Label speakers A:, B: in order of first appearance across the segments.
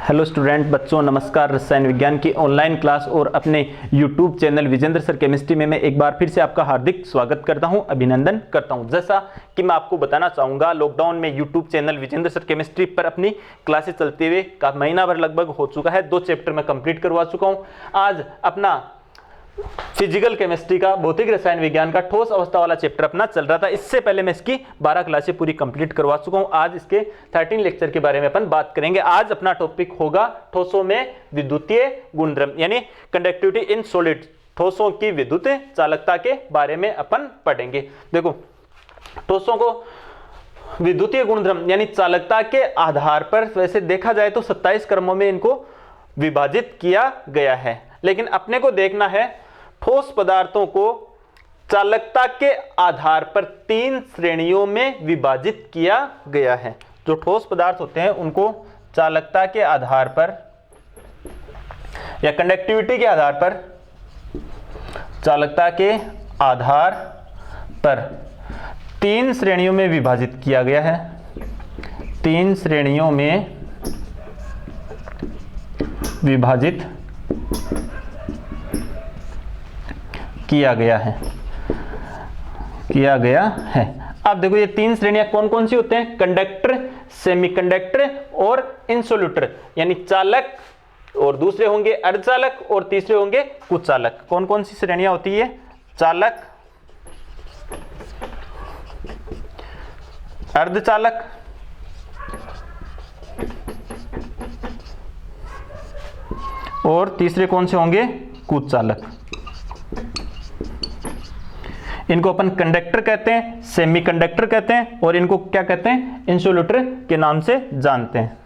A: Hello student बच्चों, नमस्कार। रसायन विज्ञान की ऑनलाइन क्लास और अपने YouTube channel Vijendra sir chemistry में मैं एक बार फिर से आपका हार्दिक स्वागत करता हूं, अभिनंदन करता हूं। जैसा कि मैं आपको बताना चाहूँगा, लॉकडाउन में YouTube channel Vijendra sir chemistry पर अपनी क्लासेस चलते हुए का महीना भर लगभग हो चुका है। 2 चैप्टर मैं कंप्लीट करवा चुका हूँ। आज अपना फिजिकल केमिस्ट्री का, भौतिक रसायन विज्ञान का ठोस अवस्था वाला चैप्टर अपना चल रहा था। इससे पहले मैं इसकी 12 क्लासें पूरी कंप्लीट करवा चुका हूं। आज इसके 13 लेक्चर के बारे में अपन बात करेंगे। आज अपना टॉपिक होगा ठोसों में विद्युतीय गुणधर्म, यानी कंडक्टिविटी इन सॉलिड। ठोसों की विद्युत चालकता के बारे में अपन पढ़ेंगे। देखो, ठोसों को विद्युतीय गुणधर्म यानी चालकता के आधार पर वैसे देखा जाए तो 27 क्रमों में इनको विभाजित किया गया है, लेकिन अपने को देखना है ठोस पदार्थों को चालकता के आधार पर 3 श्रेणियों में विभाजित किया गया है। जो ठोस पदार्थ होते हैं उनको चालकता के आधार पर या कंडक्टिविटी के आधार पर, चालकता के आधार पर 3 श्रेणियों में विभाजित किया गया है। 3 श्रेणियों में विभाजित किया गया है। अब देखो, ये 3 श्रेणियां कौन कौन सी होते हैं? कंडक्टर, सेमीकंडक्टर और इंसुलेटर, यानी चालक, और दूसरे होंगे अर्धचालक और तीसरे होंगे कुचालक। कौन कौन सी श्रेणियां होती है? चालक, अर्धचालक, और तीसरे कौन से होंगे? कुचालक। इनको अपन कंडक्टर कहते हैं, सेमीकंडक्टर कहते हैं, और इनको क्या कहते हैं? इंसुलेटर के नाम से जानते हैं।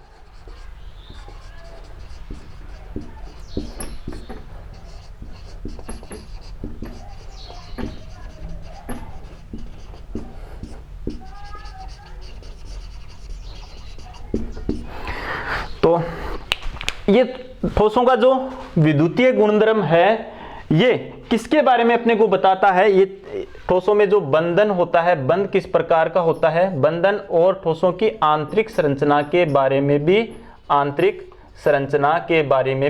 A: तो ये ठोसों का जो विद्युतीय गुणधर्म है, ये किसके बारे में अपने को बताता है? ये ठोसों में जो बंधन होता है, बंध किस प्रकार का होता है, बंधन और ठोसों की आंतरिक संरचना के बारे में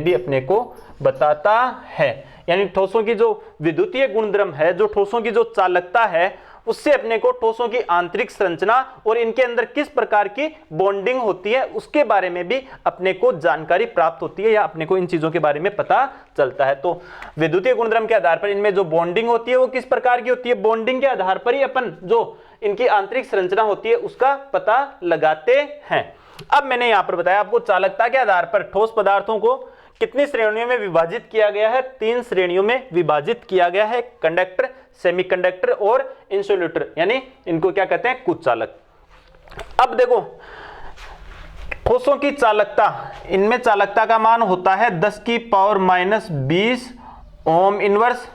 A: भी अपने को बताता है। यानी ठोसों की जो विद्युतीय गुणधर्म है, जो ठोसों की जो चालकता है, उससे अपने को ठोसों की आंतरिक संरचना और इनके अंदर किस प्रकार की बॉन्डिंग होती है उसके बारे में भी अपने को जानकारी प्राप्त होती है, या अपने को इन चीजों के बारे में पता चलता है। तो विद्युतीय गुणधर्म के आधार पर इनमें जो बॉन्डिंग होती है वो किस प्रकार की होती है, बॉन्डिंग के आधार पर ही अपन जो इनकी आंतरिक संरचना होती है उसका पता लगाते हैं। अब मैंने यहां पर बताया आपको चालकता के आधार पर ठोस पदार्थों को कितनी श्रेणियों में विभाजित किया गया है? 3 श्रेणियों में विभाजित किया गया है। कंडक्टर, सेमीकंडक्टर और इंसुलेटर, यानी इनको क्या कहते हैं? कुचालक। अब देखो, ठोसों की चालकता, इनमें चालकता का मान होता है 10⁻⁻20 ओम इनवर्स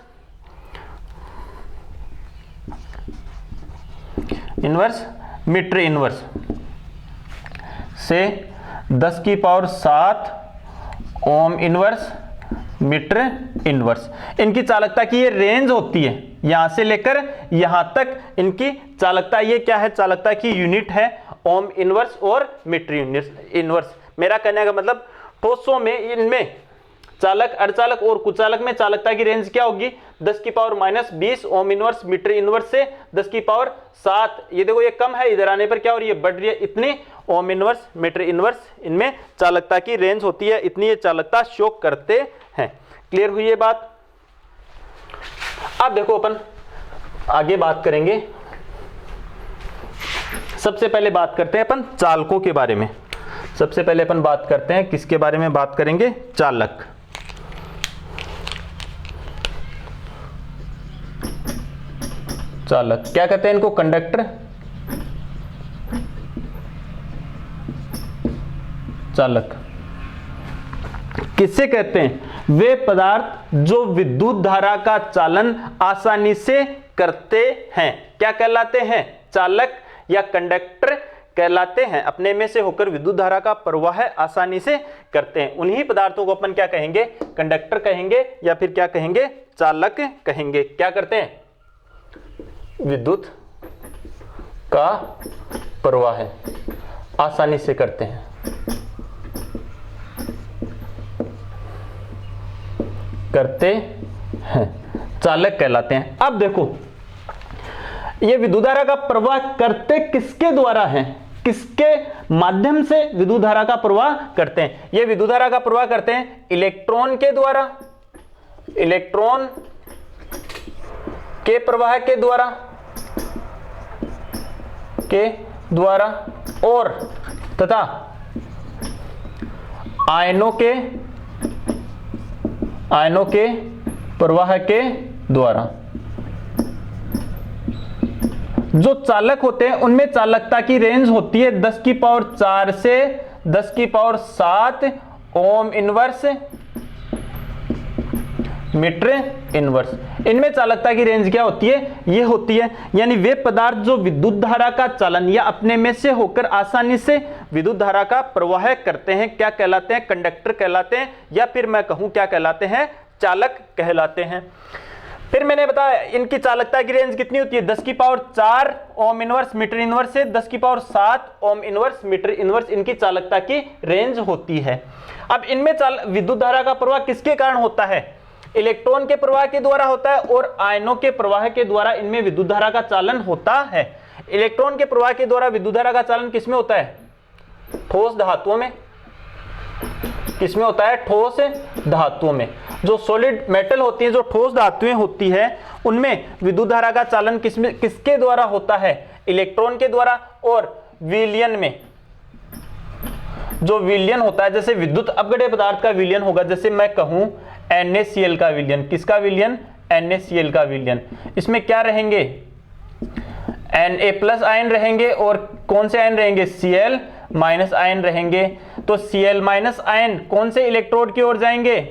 A: मीटर इनवर्स से 10⁻7 ओम इनवर्स मीटर इनवर्स। इनकी चालकता की ये रेंज होती है, यहां से लेकर यहां तक इनकी चालकता, ये क्या है? चालकता की यूनिट है ओम इनवर्स और मीटर इनवर्स। मेरा कहने का मतलब, ठोसों में इनमें चालक, अर्धचालक और कुचालक में चालकता की रेंज क्या होगी? 10⁻⁻20 ओम इनवर्स मीटर इनवर्स से 10⁻7। ये देखो, ये कम है, इधर आने पर क्या हो रही है? बढ़ रही है। इतनी ओम इनवर्स मीटर इनवर्स इनमें चालकता की रेंज होती है, इतनी ये चालकता शो करते हैं। क्लियर हुई ये बात? अब देखो, अपन आगे बात करेंगे। सबसे पहले बात करते हैं अपन चालकों के बारे में। सबसे पहले अपन बात करते हैं किसके बारे में? बात करेंगे चालक। चालक क्या कहते हैं इनको? कंडक्टर, चालक किससे कहते हैं? वे पदार्थ जो विद्युत धारा का चालन आसानी से करते हैं क्या कहलाते हैं? चालक या कंडक्टर कहलाते हैं। अपने में से होकर विद्युत धारा का प्रवाह आसानी से करते हैं। उन्हीं पदार्थों को अपन क्या कहेंगे? कंडक्टर कहेंगे, या फिर क्या कहेंगे? चालक कहेंगे। क्या करते हैं? विद्युत का प्रवाह आसानी से करते हैं। करते हैं, चालक कहलाते हैं। अब देखो ये विद्युत धारा का प्रवाह करते किसके द्वारा है, किसके माध्यम से विद्युत धारा का प्रवाह करते हैं? ये विद्युत धारा का प्रवाह करते हैं इलेक्ट्रॉन के द्वारा, इलेक्ट्रॉन के प्रवाह के द्वारा और तथा आयनों के प्रवाह के द्वारा। जो चालक होते हैं उनमें चालकता की रेंज होती है 10 की पावर 4 से 10 की power 7 ohm inverse metre inverse. इनमें चालकता की रेंज क्या होती है? ये होती है, यानी वे पदार्थ जो विद्युत धारा का चालन या अपने में से होकर आसानी से विद्युत धारा का प्रवाह करते हैं, क्या कहलाते हैं? कंडक्टर कहलाते हैं, या फिर मैं कहूं क्या कहलाते हैं? चालक कहलाते हैं। फिर मैंने बताया इनकी चालकता की रेंज कितनी होती है? 10 की power 4 ohm inverse metre inverse से 10 की power 7 ohm inverse metre inverse इनकी चालकता की रेंज होती है। अब इनमें विद्युत धारा का प्रवाह किसके कारण होता है? इलेक्ट्रॉन के प्रवाह के द्वारा होता है और आयनों के प्रवाह के द्वारा इनमें विद्युत धारा का चालन होता है। इलेक्ट्रॉन के प्रवाह के द्वारा विद्युत धारा का चालन किसमें होता है? ठोस धातुओं में। किसमें होता है? ठोस धातुओं में। जो सॉलिड मेटल होती है, जो ठोस धातुएं होती है, उनमें विद्युत धारा का चालन किसके द्वारा होता है? इलेक्ट्रॉन के द्वारा। और विलयन में जो विलयन होता है, जैसे विद्युत अपघट्य पदार्थ का विलयन होगा, जैसे मैं कहूं NaCl का विलयन। किसका विलयन? NaCl का विलयन। इसमें क्या रहेंगे? Na+ आयन रहेंगे और कौन से आयन रहेंगे? Cl- आयन रहेंगे। तो Cl- आयन कौन से इलेक्ट्रोड की ओर जाएंगे?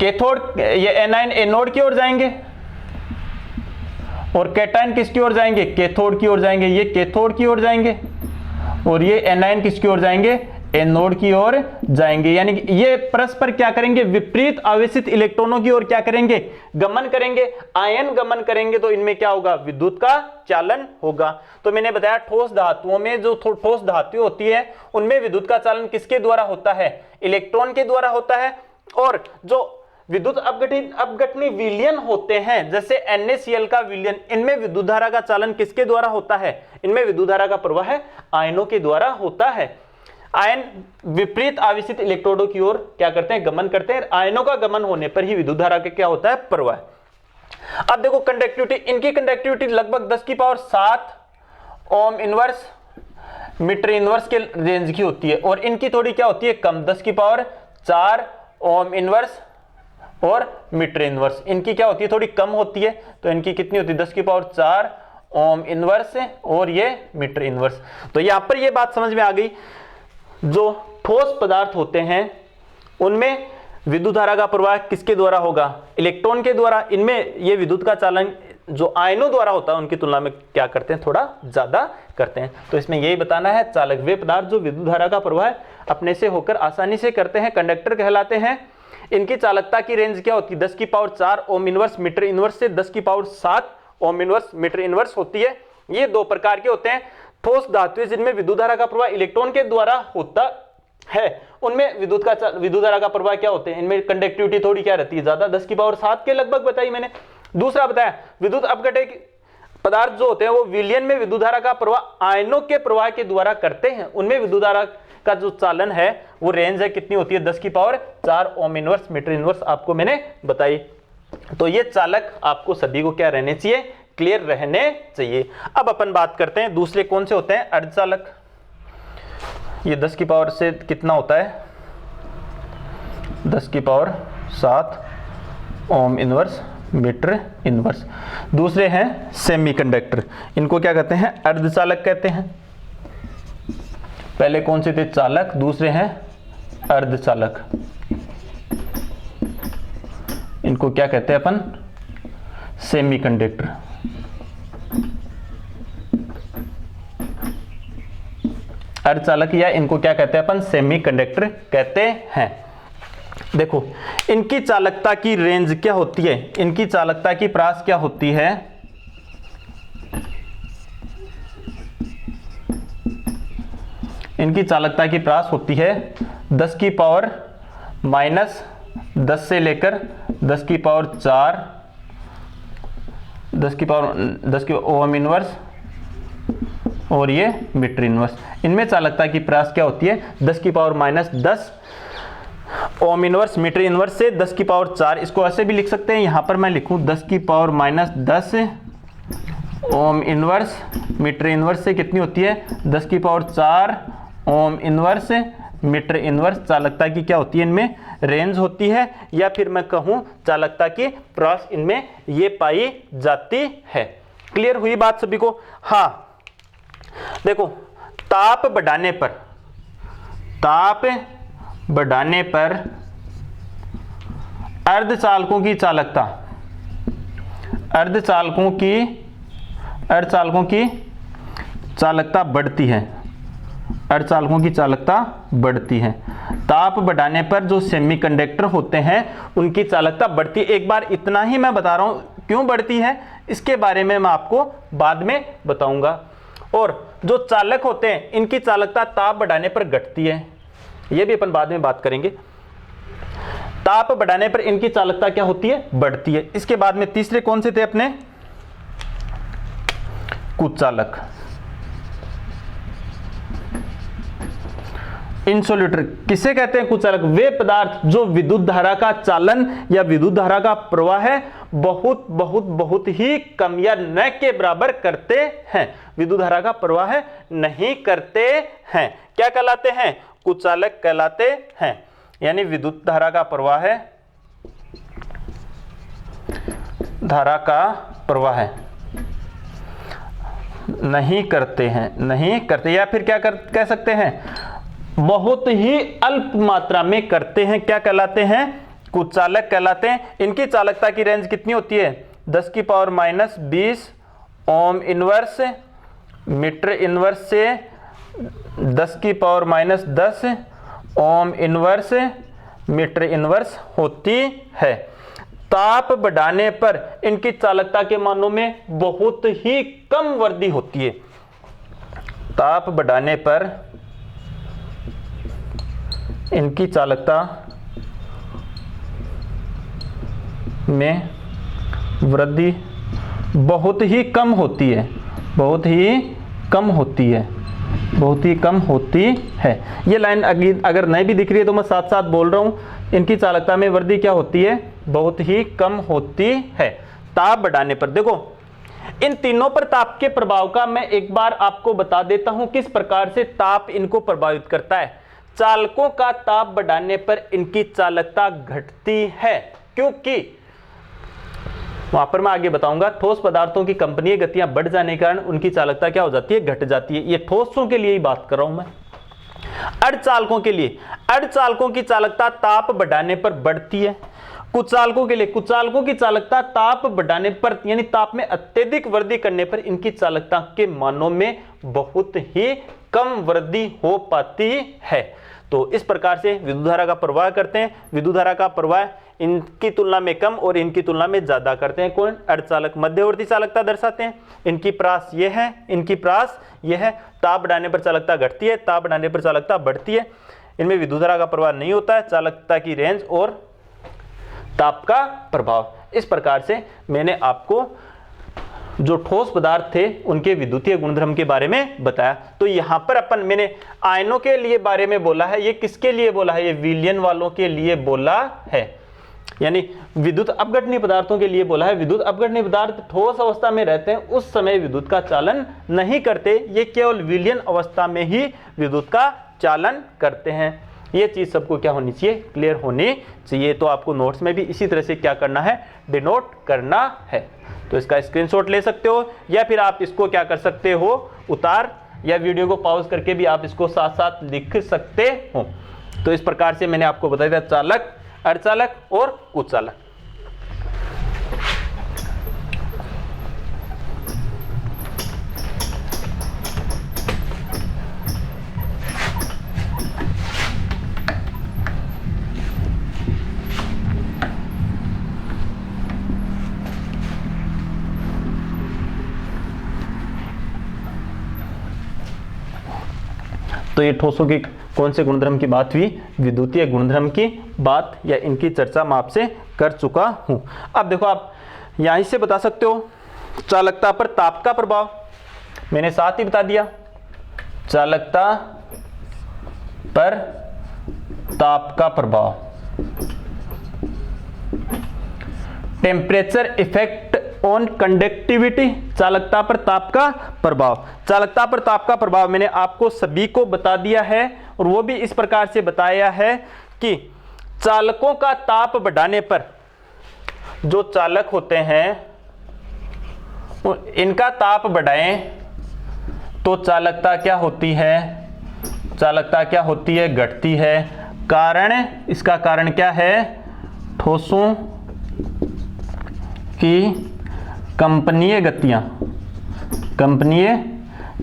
A: कैथोड, ये एनायन एनोड की ओर जाएंगे और कैटायन किसकी ओर जाएंगे? कैथोड की ओर जाएंगे। ये कैथोड की ओर जाएंगे और ये एनायन किसकी ओर जाएंगे? एनोड की ओर जाएंगे। यानी कि ये परस्पर क्या करेंगे? विपरीत आवेशित इलेक्ट्रॉनों की ओर क्या करेंगे? गमन करेंगे। आयन गमन करेंगे तो इनमें क्या होगा? विद्युत का चालन होगा। तो मैंने बताया ठोस धातुओं में जो ठोस धातु होती है उनमें विद्युत का चालन किसके द्वारा होता है? इलेक्ट्रॉन के द्वारा होता है। और जो विद्युत अपघटनी विलयन होते हैं, जैसे NaCl का विलयन, इनमें विद्युत धारा का चालन किसके द्वारा होता है? इनमें विद्युत धारा का प्रवाह आयनों के द्वारा होता है। आयन विपरीत आवेशित इलेक्ट्रोडों की ओर क्या करते हैं? गमन करते हैं। आयनों का गमन होने पर ही विद्युत धारा का क्या होता है? प्रवाह। अब देखो कंडक्टिविटी, इनकी कंडक्टिविटी लगभग 10 की power 7 ohm inverse metre inverse के रेंज की होती है और इनकी थोड़ी क्या होती है? कम, 10 की पावर 4 ओम इनवर्स और मीटर इनवर्स इनकी क्या होती है? थोड़ी कम होती है। तो इनकी कितनी होती है? 10 की पावर 4 ओम इनवर्स और ये मीटर इनवर्स। तो यहां पर ये बात समझ में आ गई, जो ठोस पदार्थ होते हैं उनमें विद्युत धारा का प्रवाह किसके द्वारा होगा? इलेक्ट्रॉन के द्वारा। इनमें ये विद्युत का चालन जो आयनों द्वारा होता है उनकी तुलना में क्या करते हैं? थोड़ा ज्यादा करते हैं। तो इसमें यही बताना है, चालक वे पदार्थ जो विद्युत धारा का प्रवाह अपने से होकर आसानी से करते हैं, कंडक्टर कहलाते हैं। इनकी चालकता की रेंज क्या होती है? 10 की power 4 ohm inverse metre inverse से 10 की power 7 ohm inverse metre inverse होती है। ये दो प्रकार के होते हैं। ठोस धातुएं जिनमें विद्युत धारा का प्रवाह इलेक्ट्रॉन के द्वारा होता है, उनमें विद्युत धारा का प्रवाह क्या होते हैं? इनमें कंडक्टिविटी थोड़ी क्या रहती है? ज्यादा, 10 की पावर 7 के लगभग बताई मैंने। दूसरा बताया विद्युत अपघट्य पदार्थ जो होते हैं वो विलयन में विद्युत धारा का प्रवाह आयनों के प्रवाह के द्वारा करते हैं। उनमें विद्युत धारा का जो चालन है वो रेंज है कितनी होती है? 10 की power 4 ohm inverse metre inverse आपको मैंने बताई। तो ये चालक आपको सभी को क्या रहने चाहिए? क्लियर रहने चाहिए। अब अपन बात करते हैं दूसरे कौन से होते हैं? अर्धचालक। ये 10 की पावर से कितना होता है? 10 की power 7 ohm inverse metre inverse. दूसरे हैं सेमीकंडक्टर, इनको क्या कहते हैं? अर्धचालक कहते हैं। पहले कौन से थे? चालक, दूसरे हैं अर्धचालक। इनको क्या कहते हैं अपन? सेमीकंडक्टर। अर्धचालक या इनको क्या कहते हैं अपन? सेमीकंडक्टर कहते हैं। देखो इनकी चालकता की रेंज क्या होती है? इनकी चालकता की प्रास क्या होती है? इनकी चालकता की प्रास होती है 10 की पावर माइनस 10 से लेकर 10 की पावर 4, 10 की ओम इनवर्स और ये मीटर इनवर्स। इनमें चालकता की प्रयास क्या होती है, 10 की power minus 10 ohm inverse metre inverse से 10 की पावर 4। इसको ऐसे भी लिख सकते हैं, यहां पर मैं लिखूं 10 की power minus 10 ohm inverse metre inverse से कितनी होती है, 10 की power 4 ohm inverse metre inverse. चालकता की क्या होती है, इनमें रेंज होती है, या फिर मैं कहूं चालकता की प्रयास इनमें ये पाई जाती है। क्लियर हुई बात सभी को? हाँ देखो, ताप बढ़ाने पर अर्धचालकों की चालकता बढ़ती है, अर्धचालकों की चालकता बढ़ती है। ताप बढ़ाने पर जो सेमीकंडक्टर होते हैं उनकी चालकता बढ़ती है। एक बार इतना ही मैं बता रहा हूं, क्यों बढ़ती है इसके बारे में मैं आपको बाद में बताऊंगा। और जो चालक होते हैं इनकी चालकता ताप बढ़ाने पर घटती है, यह भी अपन बाद में बात करेंगे। ताप बढ़ाने पर इनकी चालकता क्या होती है, बढ़ती है। इसके बाद में तीसरे कौन से थे अपने, कुचालक, इंसुलेटर। किसे कहते हैं कुचालक? वे पदार्थ जो विद्युत धारा का चालन या विद्युत धारा का प्रवाह है बहुत बहुत बहुत ही कम या न के बराबर करते हैं। विद्युत धारा का प्रवाह नहीं करते हैं, क्या कहलाते हैं, कुचालक कहलाते हैं। यानी विद्युत धारा का प्रवाह नहीं करते, या फिर क्या कह सकते हैं, बहुत ही अल्प मात्रा में करते हैं, क्या कहलाते हैं, कुचालक कहलाते हैं। इनकी चालकता की रेंज कितनी होती है, 10 की power minus 20 ohm inverse metre inverse से 10 की power minus 10 ohm inverse metre inverse होती है। ताप बढ़ाने पर इनकी चालकता के मानों में बहुत ही कम वृद्धि होती है। ताप बढ़ाने पर इनकी चालकता में वृद्धि बहुत ही कम होती है, बहुत ही कम होती है। ये लाइन अगर नहीं भी दिख रही है तो मैं साथ साथ बोल रहा हूं, इनकी चालकता में वृद्धि क्या होती है, बहुत ही कम होती है ताप बढ़ाने पर। देखो इन तीनों पर ताप के प्रभाव का मैं एक बार आपको बता देता हूं, किस प्रकार से ताप इनको प्रभावित करता है। चालकों का ताप बढ़ाने पर इनकी चालकता घटती है, क्योंकि वहां पर मैं आगे बताऊंगा, ठोस पदार्थों की कंपनीय गतियां बढ़ जाने के कारण उनकी चालकता क्या हो जाती है, घट जाती है। ये ठोसों के लिए ही बात कर रहा हूं मैं। अर्धचालकों के लिए, अर्धचालकों की चालकता ताप बढ़ाने पर बढ़ती है। कुचालकों के लिए, कुचालकों की चालकता ताप बढ़ाने पर यानी ताप में अत्यधिक वृद्धि करने पर इनकी चालकता के मानों में बहुत ही कम वृद्धि हो पाती है। तो इस प्रकार से विद्युत धारा का प्रवाह करते हैं। विद्युत धारा का प्रवाह इनकी तुलना में कम और इनकी तुलना में ज्यादा करते हैं कौन, अर्धचालक। मध्यवर्ती चालकता दर्शाते हैं, इनकी प्रास ये है, इनकी प्रास ये है। ताप बढ़ाने पर चालकता घटती है, ताप बढ़ाने पर चालकता बढ़ती है। इनमें विद्युत धारा का प्रवाह नहीं होता है। चालकता की रेंज और ताप का प्रभाव, इस प्रकार से मैंने आपको जो ठोस पदार्थ थे उनके विद्युतीय गुणधर्म के बारे में बताया। तो यहां पर मैंने आयनों के लिए बारे में बोला है, ये किसके लिए बोला है, ये विलयन वालों के लिए बोला है, यानी विद्युत अपघटनीय पदार्थों के लिए बोला है। विद्युत अपघटनीय पदार्थ ठोस अवस्था में रहते हैं, उस समय विद्युत का चालन नहीं करते, ये केवल विलयन अवस्था में ही विद्युत का चालन करते हैं। ये चीज सबको क्या होनी चाहिए, क्लियर होनी चाहिए। तो आपको नोट्स में भी इसी तरह से क्या करना है, डिनोट करना है। तो इसका स्क्रीनशॉट ले सकते हो, या फिर आप इसको क्या कर सकते हो, उतार या वीडियो को पॉज करके भी आप इसको साथ साथ लिख सकते हो। तो इस प्रकार से मैंने आपको बताया था चालक, अर्धचालक और कुचालक। तो ये ठोसों के कौन से गुणधर्म की बात हुई? विद्युतीय गुणधर्म की बात, या इनकी चर्चा मैं आपसे कर चुका हूं। अब देखो, आप यहीं से बता सकते हो चालकता पर ताप का प्रभाव, मैंने साथ ही बता दिया। चालकता पर ताप का प्रभाव, टेम्परेचर इफेक्ट ऑन कंडक्टिविटी, चालकता पर ताप का प्रभाव। चालकता पर ताप का प्रभाव मैंने आपको सभी को बता दिया है, और वो भी इस प्रकार से बताया है कि चालकों का ताप बढ़ाने पर, जो चालक होते हैं इनका ताप बढ़ाएं तो चालकता क्या होती है? चालकता क्या होती है? घटती है। कारण, इसका कारण क्या है? ठोसों की कंपनीय गतियां, कंपनीय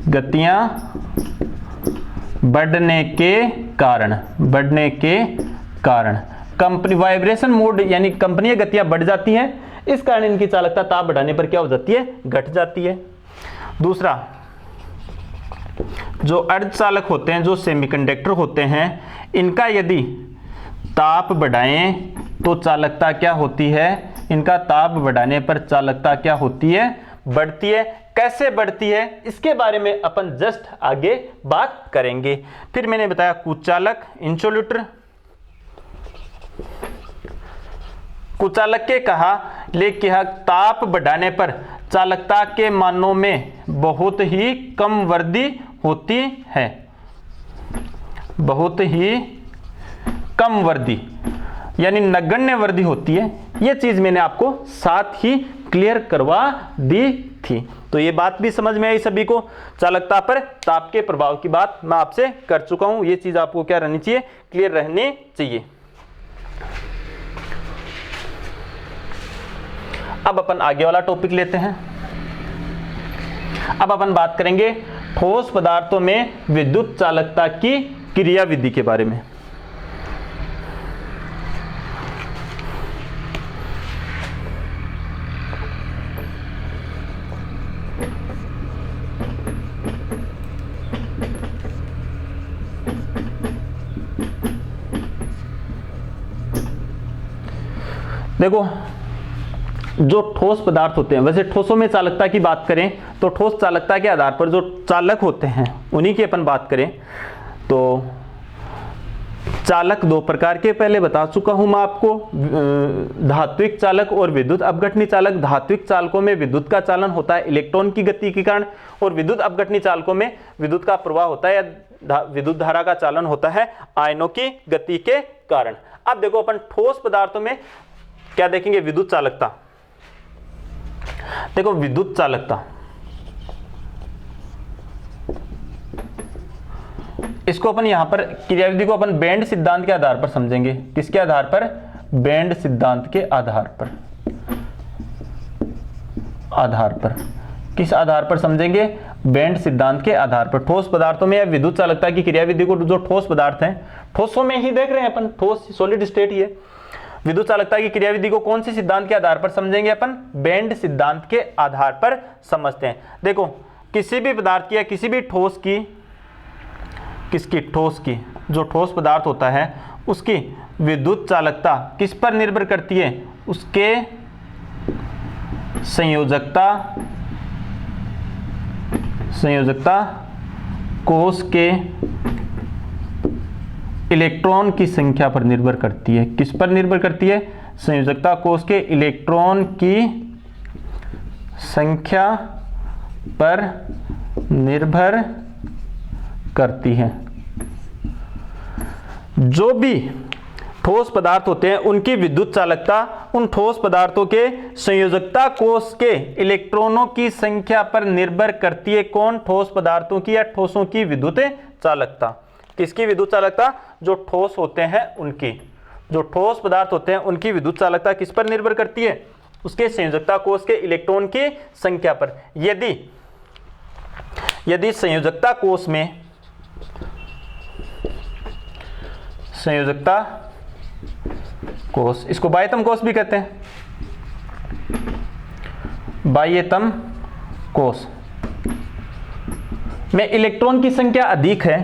A: गतियां बढ़ने के कारण, बढ़ने के कारण कंपनी वाइब्रेशन मोड यानी कंपनीय गतियां बढ़ जाती हैं, इस कारण इनकी चालकता ताप बढ़ाने पर क्या हो जाती है? घट जाती है। दूसरा, जो अर्धचालक होते हैं, जो सेमीकंडक्टर होते हैं, इनका यदि ताप बढ़ाएं तो चालकता क्या होती है? इनका ताप बढ़ाने पर चालकता क्या होती है? बढ़ती है। कैसे बढ़ती है इसके बारे में अपन जस्ट आगे बात करेंगे। फिर मैंने बताया कुचालक, इंसुलेटर। कुचालक के कहा, लेकिन ताप बढ़ाने पर चालकता के मानों में बहुत ही कम वृद्धि होती है, बहुत ही कम वृद्धि यानी नगण्य वृद्धि होती है। यह चीज मैंने आपको साथ ही क्लियर करवा दी थी। तो ये बात भी समझ में आई सभी को। चालकता पर ताप के प्रभाव की बात मैं आपसे कर चुका हूं। ये चीज आपको क्या रहनी चाहिए? क्लियर रहनी चाहिए। अब अपन आगे वाला टॉपिक लेते हैं। अब अपन बात करेंगे ठोस पदार्थों में विद्युत चालकता की क्रियाविधि के बारे में। देखो, जो ठोस पदार्थ होते हैं, वैसे ठोसों में चालकता की बात करें तो ठोस चालकता के आधार पर जो चालक होते हैं उन्हीं की अपन बात करें तो चालक दो प्रकार के पहले बता चुका हूं मैं आपको, धात्विक चालक और विद्युत अपघटनी चालक। धात्विक चालकों में विद्युत का चालन होता है इलेक्ट्रॉन की गति के कारण, और विद्युत अपघटनी चालकों में विद्युत का प्रवाह होता है या विद्युत धारा का चालन होता है आयनों की गति के कारण। अब देखो, अपन ठोस पदार्थों में क्या देखेंगे? विद्युत चालकता। देखो, विद्युत चालकता, इसको अपन यहां पर क्रियाविधि को अपन बेंड सिद्धांत के आधार पर समझेंगे। किसके आधार पर? बेंड सिद्धांत के आधार पर। आधार पर किस आधार पर समझेंगे? बेंड सिद्धांत के आधार पर। ठोस पदार्थों में विद्युत चालकता की क्रियाविधि को, जो ठोस पदार्थ हैं, ठोसों में ही देख रहे हैं अपन, ठोस सॉलिड स्टेट ही है, विद्युत चालकता की क्रियाविधि को कौन से सिद्धांत के आधार पर समझेंगे अपन? बेंड सिद्धांत के आधार पर समझते हैं। देखो, किसी भी पदार्थ की या किसी भी ठोस की, किसकी? ठोस की, जो ठोस पदार्थ होता है उसकी विद्युत चालकता किस पर निर्भर करती है? उसके संयोजकता, संयोजकता कोष के इलेक्ट्रॉन की संख्या पर निर्भर करती है। किस पर निर्भर करती है? संयोजकता कोष के इलेक्ट्रॉन की संख्या पर निर्भर करती है। जो भी ठोस पदार्थ होते हैं उनकी विद्युत चालकता उन ठोस पदार्थों के संयोजकता कोष के इलेक्ट्रॉनों की संख्या पर निर्भर करती है। कौन? ठोस पदार्थों की या ठोसों की विद्युत चालकता। किसकी विद्युत चालकता? जो ठोस होते हैं उनकी, जो ठोस पदार्थ होते हैं उनकी विद्युत चालकता किस पर निर्भर करती है? उसके संयोजकता कोष के इलेक्ट्रॉन की संख्या पर। यदि संयोजकता कोष में, संयोजकता कोष, इसको बाह्यतम कोष भी कहते हैं, बाह्यतम कोष में इलेक्ट्रॉन की संख्या अधिक है,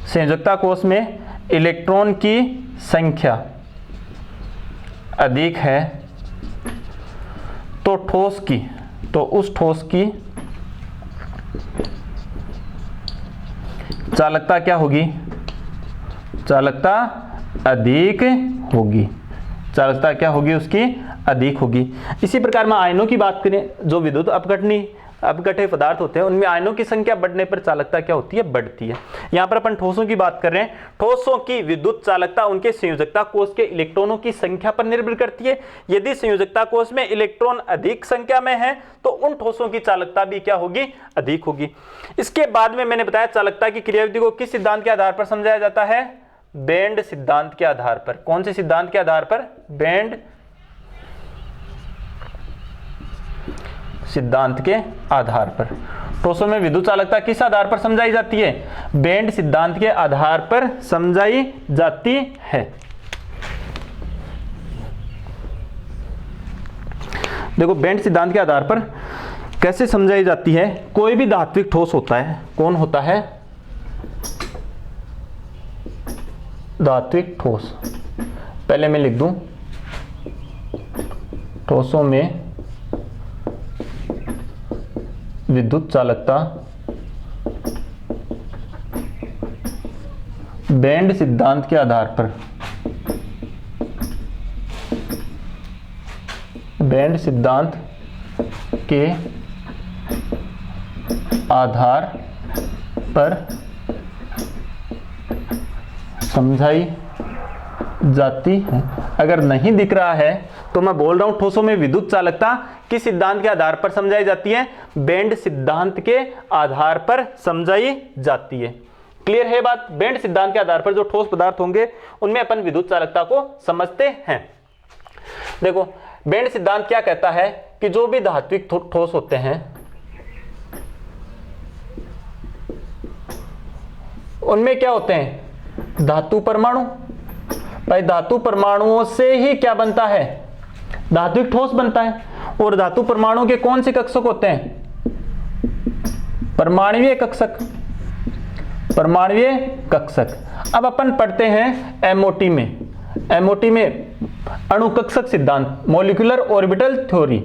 A: संयोजकता कोष में इलेक्ट्रॉन की संख्या अधिक है तो उस ठोस की चालकता क्या होगी? चालकता अधिक होगी। चालकता क्या होगी? उसकी अधिक होगी। इसी प्रकार में आयनों की बात करें, जो विद्युत अपघट्य पदार्थ होते हैं उनमें आयनों की संख्या बढ़ने पर चालकता क्या होती है? बढ़ती है। यहां पर अपन ठोसों की बात कर रहे हैं। ठोसों की विद्युत चालकता उनके संयोजकता कोष के इलेक्ट्रॉनों की संख्या पर निर्भर करती है। यदि संयोजकता कोष में इलेक्ट्रॉन अधिक संख्या में है तो उन ठोसों की चालकता भी क्या होगी? अधिक होगी। इसके बाद में मैंने बताया चालकता की क्रियाविधि को किस सिद्धांत के आधार पर समझाया जाता है? बेंड सिद्धांत के आधार पर। कौन से सिद्धांत के आधार पर? बेंड सिद्धांत के आधार पर। ठोसों में विद्युत चालकता किस आधार पर समझाई जाती है? बेंड सिद्धांत के आधार पर समझाई जाती है। देखो बेंड सिद्धांत के आधार पर कैसे समझाई जाती है? कोई भी धात्विक ठोस होता है, कौन होता है? धात्विक ठोस। पहले मैं लिख दूं, ठोसों में विद्युत चालकता बेंड सिद्धांत के आधार पर, बेंड सिद्धांत के आधार पर समझाई जाती है। अगर नहीं दिख रहा है तो मैं बोल रहा हूं ठोसों में विद्युत चालकता किस सिद्धांत के आधार पर समझाई जाती है? बेंड सिद्धांत के आधार पर समझाई जाती है। क्लियर है बात? बेंड सिद्धांत के आधार पर जो ठोस पदार्थ होंगे उनमें अपन विद्युत चालकता को समझते हैं। देखो बेंड सिद्धांत क्या कहता है कि जो भी धात्विक ठोस होते हैं उनमें क्या होते हैं? धातु परमाणु। भाई धातु परमाणुओं से ही क्या बनता है? धात्विक ठोस बनता है। और धातु परमाणु के कौन से कक्षक होते हैं? परमाणुवीय कक्षक। परमाणुवीय कक्षक। अब अपन पढ़ते हैं एमओटी में। एमओटी में अणु कक्षक सिद्धांत, मॉलिक्यूलर ऑर्बिटल थ्योरी।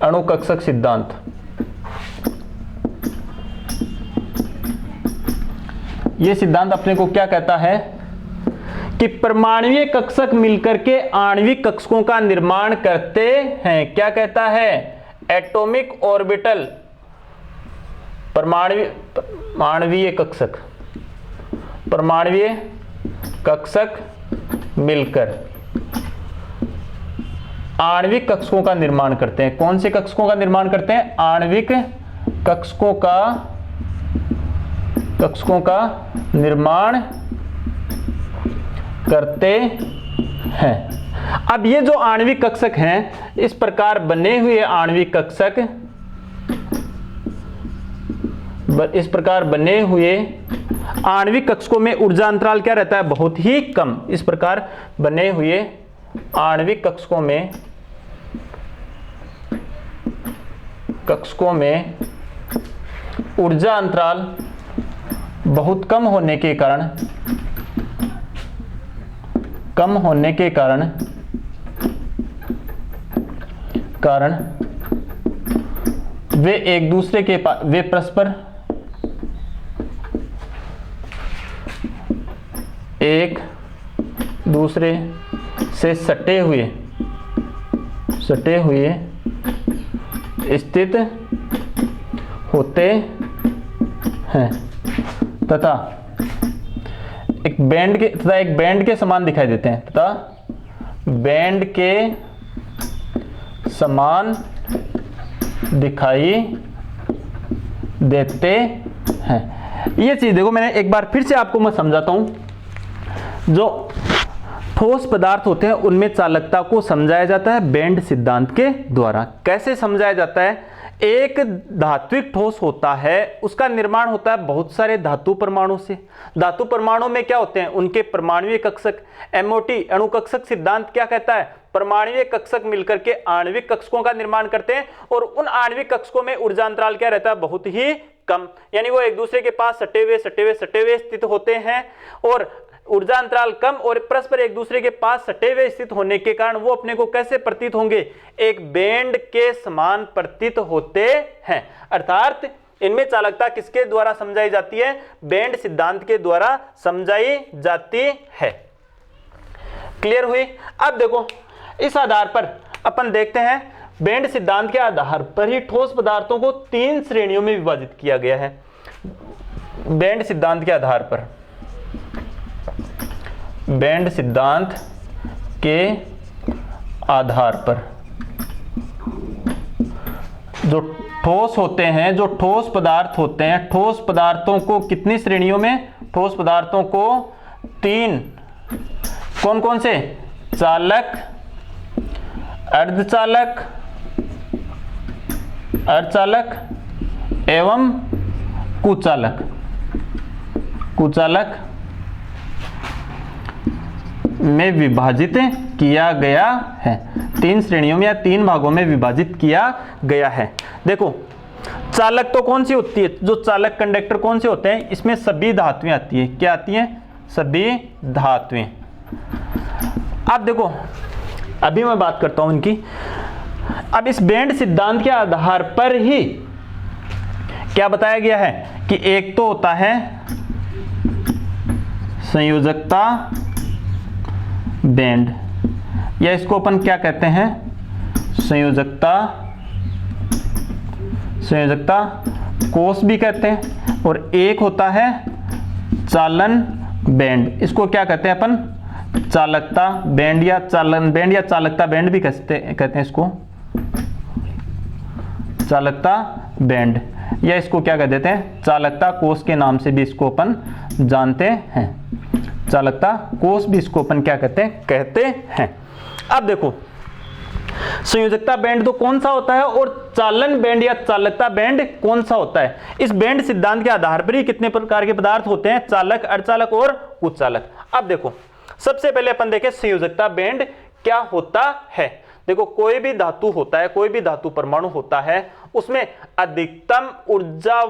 A: अणु कक्षक सिद्धांत। यह सिद्धांत अपने को क्या कहता है कि परमाणुवीय कक्षक मिलकर के आणविक कक्षकों का निर्माण करते हैं। क्या कहता है? Atomic orbital. परमाणुवीय कक्षक, परमाणुवीय कक्षक मिलकर आणविक कक्षकों का निर्माण करते हैं। कौन से कक्षकों का निर्माण करते हैं? आणविक कक्षकों का निर्माण करते हैं। अब ये जो आणविक कक्षक हैं, इस प्रकार बने हुए आणविक कक्षक, इस प्रकार बने हुए आणविक कक्षकों में ऊर्जा अंतराल क्या रहता है? बहुत ही कम। इस प्रकार बने हुए आणविक कक्षकों में ऊर्जा अंतराल बहुत कम होने के कारण वे एक दूसरे के पास, वे परस्पर एक दूसरे से सटे हुए स्थित होते हैं तथा एक बैंड के समान दिखाई देते हैं, तथा बैंड के समान दिखाई देते हैं। ये चीज देखो, मैंने एक बार फिर से आपको मैं समझाता हूं। जो ठोस पदार्थ होते हैं उनमें चालकता को समझाया जाता है बैंड सिद्धांत के द्वारा। कैसे समझाया जाता है? एक धात्विक ठोस होता है, उसका निर्माण होता है बहुत सारे धातु परमाणु से। धातु परमाणु में क्या होते हैं, उनके परमाणुीय कक्षक। एमओटी अणुकक्षक सिद्धांत क्या कहता है, परमाणुीय कक्षक मिलकर के आणविक कक्षकों का निर्माण करते हैं, और उन आणविक कक्षकों में ऊर्जा अंतराल क्या रहता है, बहुत ही कम, यानी वो एक दूसरे के पास सटे हुए स्थित होते हैं, और ऊर्जा अंतराल कम और परस्पर एक दूसरे के पास सटे हुए स्थित होने के कारण वो अपने को कैसे प्रतीत होंगे, एक बैंड के समान प्रतीत होते हैं। अर्थात इनमें चालकता किसके द्वारा समझाई जाती है, बैंड सिद्धांत के द्वारा समझाई जाती है। क्लियर हुई। अब देखो इस आधार पर अपन देखते हैं, बैंड सिद्धांत के आधार पर ही ठोस पदार्थों को 3 श्रेणियों में विभाजित किया गया है। बैंड सिद्धांत के आधार पर, बैंड सिद्धांत के आधार पर जो ठोस होते हैं, जो ठोस पदार्थ होते हैं, ठोस पदार्थों को कितनी श्रेणियों में, ठोस पदार्थों को 3, कौन कौन से, चालक, अर्धचालक, अर्धचालक एवं कुचालक, कुचालक में विभाजित किया गया है। 3 श्रेणियों में या 3 भागों में विभाजित किया गया है। देखो चालक तो कौन सी होती है, जो चालक कंडक्टर कौन से होते हैं, इसमें सभी धातुएं आती है। क्या आती हैं, सभी धातुएं। अब देखो अभी मैं बात करता हूं इनकी। अब इस बैंड सिद्धांत के आधार पर ही क्या बताया गया है कि एक तो होता है संयोजकता बैंड, या इसको अपन क्या कहते हैं, संयोजकता, संयोजकता कोष भी कहते हैं, और एक होता है चालन बैंड, इसको क्या कहते हैं अपन, चालकता बैंड या चालन बैंड या चालकता बैंड भी कहते हैं इसको, चालकता बैंड, या इसको क्या कह देते हैं, चालकता कोष के नाम से भी इसको अपन जानते हैं। चालकता कोष भी इसको अपन क्या कहते हैं। अब देखो संयोजकता बैंड तो कौन सा होता है और चालन बैंड या चालकता बैंड कौन सा होता है। इस बैंड सिद्धांत के आधार पर ही कितने प्रकार के पदार्थ होते हैं, चालक, अर्धचालक और कुचालक। अब देखो सबसे पहले अपन देखें संयोजकता बैंड क्या होता है। देखो कोई भी धातु होता है, कोई भी धातु परमाणु होता है, उसमें अधिकतम ऊर्जा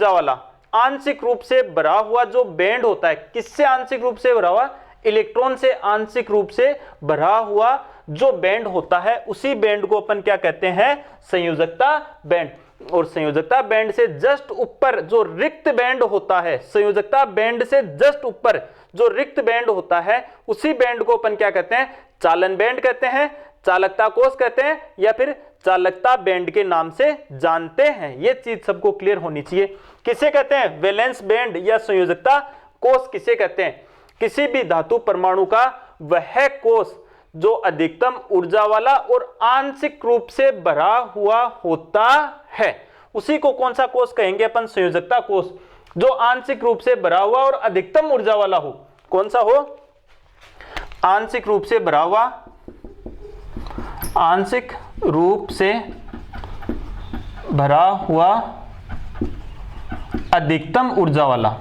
A: वाला आंशिक रूप से भरा हुआ जो बैंड होता है, किससे आंशिक रूप से भरा हुआ, इलेक्ट्रॉन से आंशिक रूप से भरा हुआ जो बैंड होता है, उसी बैंड को अपन क्या कहते हैं, संयोजकता बैंड। और संयोजकता बैंड से जस्ट ऊपर जो रिक्त बैंड होता है, संयोजकता बैंड से जस्ट ऊपर जो रिक्त बैंड होता है, उसी बैंड को अपन क्या कहते हैं, चालन बैंड कहते हैं, चालकता कोष कहते हैं, या फिर चालकता बैंड के नाम से जानते हैं। ये चीज सबको क्लियर होनी चाहिए। किसे कहते हैं, वैलेंस बैंड या संयोजकता कोष किसे कहते हैं, किसी भी धातु परमाणु का वह कोष जो अधिकतम ऊर्जा वाला और आंशिक रूप से भरा हुआ होता है, उसी को कौन सा कोष कहेंगे अपन, संयोजकता कोष। जो आंशिक रूप से भरा हुआ और अधिकतम ऊर्जा वाला हो, कौन सा हो, आंशिक रूप से भरा हुआ, आंशिक रूप से भरा हुआ अधिकतम ऊर्जा वाला,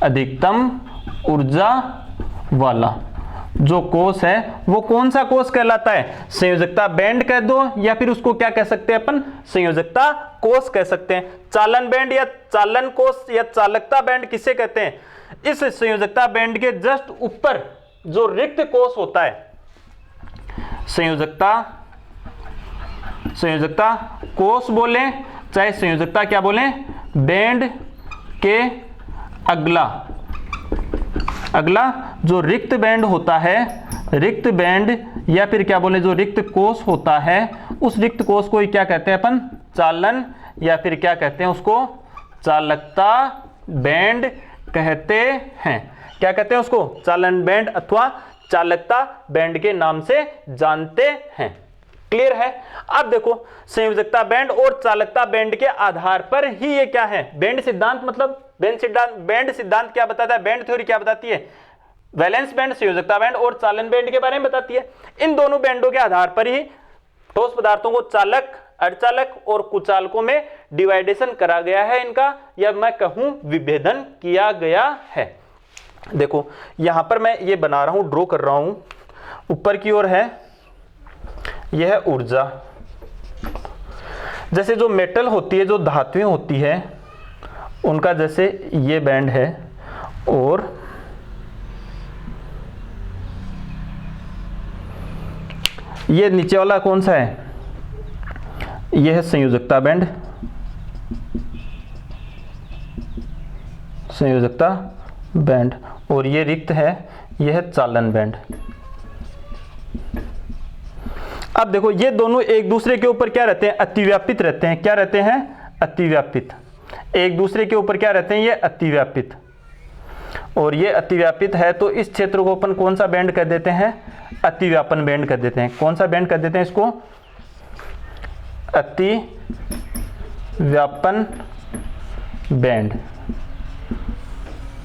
A: अधिकतम ऊर्जा वाला जो कोष है वो कौन सा कोष कहलाता है, संयोजकता बैंड कह दो, या फिर उसको क्या कह सकते हैं अपन, संयोजकता कोष कह सकते हैं। चालन बैंड या चालन कोष या चालकता बैंड किसे कहते हैं, इस संयोजकता बैंड के जस्ट ऊपर जो रिक्त कोष होता है, संयोजकता कोष बोले चाहे संयोजकता क्या बोले, बैंड के अगला जो रिक्त बैंड होता है, रिक्त बैंड या फिर क्या बोले जो रिक्त कोष होता है, उस रिक्त कोष को ही क्या कहते हैं अपन, चालन, या फिर क्या कहते हैं उसको, चालकता बैंड कहते हैं। क्या कहते हैं उसको, चालन बैंड अथवा चालकता बैंड के नाम से जानते हैं। क्लियर है। अब देखो संयोजकता बैंड और चालकता बैंड के आधार पर ही ये क्या है, बैंड सिद्धांत, मतलब बैंड सिद्धांत क्या बताता है, बैंड थ्योरी क्या बताती है, वैलेंस बैंड, संयोजकता बैंड और चालन बैंड के बारे में बताती है। इन दोनों बैंडों के आधार पर ही ठोस पदार्थों को चालक, अर्धचालक और कुचालकों में डिवाइडेशन करा गया है इनका, या मैं कहूं विभेदन किया गया है। देखो यहां पर मैं ये बना रहा हूं, ड्रॉ कर रहा हूं, ऊपर की ओर है यह है ऊर्जा। जैसे जो मेटल होती है, जो धातुएं होती है, उनका जैसे ये बैंड है, और ये नीचे वाला कौन सा है, यह है संयोजकता बैंड, संयोजकता बैंड, और ये रिक्त है, यह है चालन बैंड। अब देखो ये दोनों एक दूसरे के ऊपर क्या रहते हैं, अतिव्यापित रहते हैं। क्या रहते हैं, अतिव्यापित। एक दूसरे के ऊपर क्या रहते हैं, ये अतिव्यापित, और ये अतिव्यापित है, तो इस क्षेत्र को अपन कौन सा बैंड कर देते हैं, अतिव्यापन बैंड कर देते हैं। कौन सा बैंड कर देते हैं इसको, अतिव्यापन बैंड।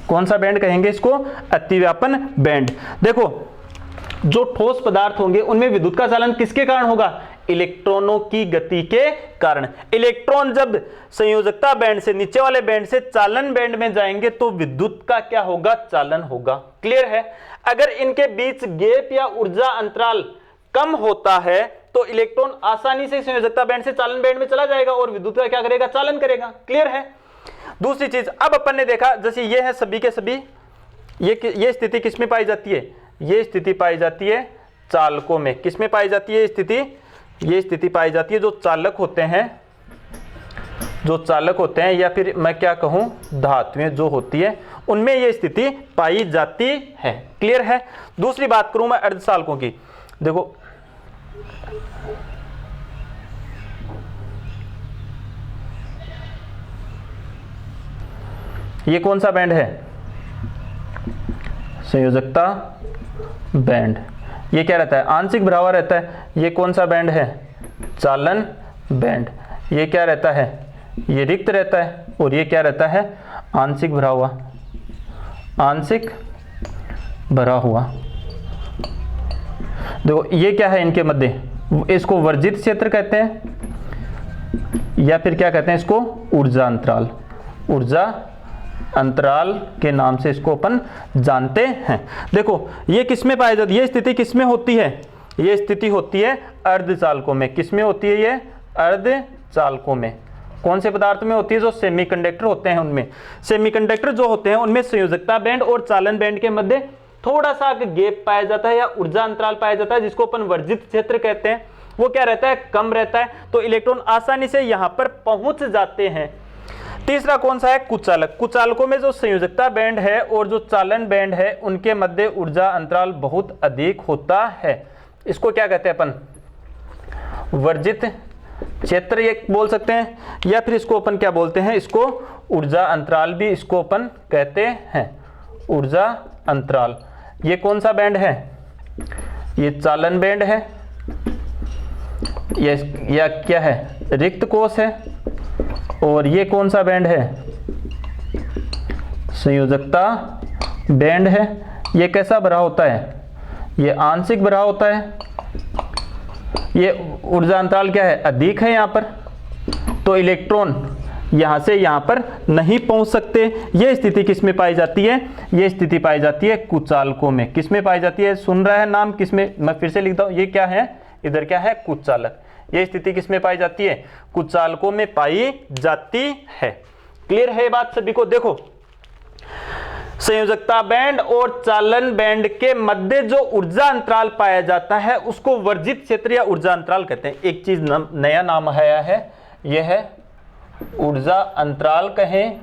A: कौन सा बैंड कहेंगे इसको, अतिव्यापन बैंड। देखो जो ठोस पदार्थ होंगे उनमें विद्युत का चालन किसके कारण होगा, इलेक्ट्रॉनों की गति के कारण। इलेक्ट्रॉन जब संयोजकता बैंड से, नीचे वाले बैंड से चालन बैंड में जाएंगे तो विद्युत का क्या होगा, चालन होगा। क्लियर है। अगर इनके बीच गैप या ऊर्जा अंतराल कम होता है तो इलेक्ट्रॉन आसानी से संयोजकता बैंड से चालन बैंड में चला जाएगा और विद्युत का क्या करेगा, चालन करेगा। क्लियर है। दूसरी चीज, अब अपन ने देखा जैसे ये है सभी के सभी, ये स्थिति किसमें पाई जाती है, ये स्थिति पाई जाती है चालकों में। किसमें पाई जाती है स्थिति, ये स्थिति पाई जाती है जो चालक होते हैं, जो चालक होते हैं, या फिर मैं क्या कहूं धातुएं जो होती है, उनमें ये स्थिति पाई जाती है। क्लियर है। दूसरी बात करूं मैं अर्धचालकों की। देखो ये कौन सा बैंड है, संयोजकता बैंड। ये क्या रहता है, आंशिक भरा हुआ रहता है। ये कौन सा बैंड है, चालन बैंड। ये क्या रहता है, ये रिक्त रहता है, और ये क्या रहता है, आंशिक भरा हुआ, आंशिक भरा हुआ। देखो ये क्या है इनके मध्य, इसको वर्जित क्षेत्र कहते हैं, या फिर क्या कहते हैं इसको, ऊर्जा अंतराल। ऊर्जा अंतराल के नाम से इसको अपन जानते हैं। देखो ये किसमें पाई जाती है, ये स्थिति किसमें होती है, ये स्थिति होती है अर्धचालकों में। किसमें होती है, ये अर्धचालकों में। कौन से पदार्थ में होती है, जो सेमीकंडक्टर होते हैं उनमें। सेमीकंडक्टर जो होते हैं उनमें संयोजकता बैंड और चालन बैंड के मध्य थोड़ा सा गैप पाया जाता है या ऊर्जा अंतराल पाया जाता है, जिसको अपन वर्जित क्षेत्र कहते हैं। वो क्या रहता है, कम रहता है, तो इलेक्ट्रॉन आसानी से यहां पर पहुंच जाते हैं। तीसरा कौन सा है, कुचालक। कुचालकों में जो संयोजकता बैंड है और जो चालन बैंड है उनके मध्य ऊर्जा अंतराल बहुत अधिक होता है। इसको क्या कहते हैं अपन, वर्जित क्षेत्र ये बोल सकते हैं, या फिर इसको अपन क्या बोलते हैं, इसको ऊर्जा अंतराल भी इसको अपन कहते हैं, ऊर्जा अंतराल। ये कौन सा बैंड है, ये चालन बैंड है, या क्या है, रिक्त कोश है। और ये कौन सा बैंड है, संयोजकता बैंड है। ये कैसा भरा होता है, ये आंशिक भरा होता है। ये ऊर्जा अंतराल क्या है, अधिक है यहाँ पर, तो इलेक्ट्रॉन यहाँ से यहाँ पर नहीं पहुँच सकते। ये स्थिति किस में पाई जाती है, ये स्थिति पाई जाती है कुचालकों में। किस में पाई जाती है, सुन रहा है नाम, किसमें, मैं फिर से लिखता हूँ, ये क्या है, इधर क्या है, कुचालक। ये स्थिति किसमें पाई जाती है, कुचालकों में पाई जाती है। क्लियर है बात सभी को। देखो संयोजकता बैंड और चालन बैंड के मध्य जो ऊर्जा अंतराल पाया जाता है उसको वर्जित क्षेत्र या ऊर्जा अंतराल कहते हैं। एक चीज नया नाम आया है, यह है ऊर्जा अंतराल कहें,